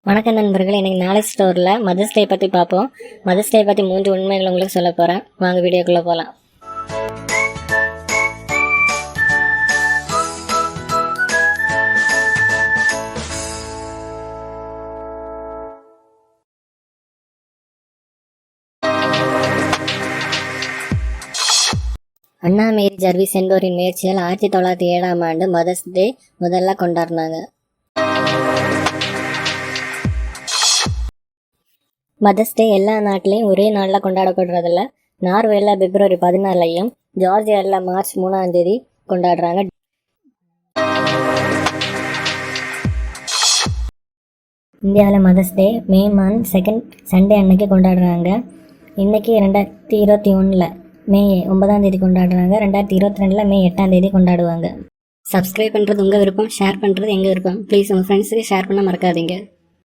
வணக்கம் நண்பர்கள். இன்னைக்கு நாலேஜ் ஸ்டோரில் மதர்ஸ் டே பற்றி பார்ப்போம். மதர்ஸ் டே பற்றி 3 உண்மைகள் உங்களுக்கு சொல்ல போகிறேன். வாங்க வீடியோக்குள்ளே போகலாம். அண்ணா மேரி ஜர்விஸ் என்பவரின் முயற்சியால் 1907ஆம் ஆண்டு மதர்ஸ் டே முதல்ல கொண்டாடினாங்க. மதர்ஸ் டே எல்லா நாட்டிலையும் ஒரே நாளில் கொண்டாடப்படுறதில்ல. நார்வேல பிப்ரவரி 14 ஜார்ஜியாவில் மார்ச் 3 கொண்டாடுறாங்க. இந்தியாவில் மதர்ஸ் டே மே 2 சண்டே அன்னைக்கு கொண்டாடுறாங்க. இன்னைக்கு 2021 மே 9 கொண்டாடுறாங்க. 2022 மே 8 கொண்டாடுவாங்க. சப்ஸ்கிரைப் பண்ணுறது உங்கள் விருப்பம், ஷேர் பண்ணுறது எங்கள் விருப்பம். ப்ளீஸ் உங்கள் ஃப்ரெண்ட்ஸுக்கு ஷேர் பண்ண மறக்காதீங்க.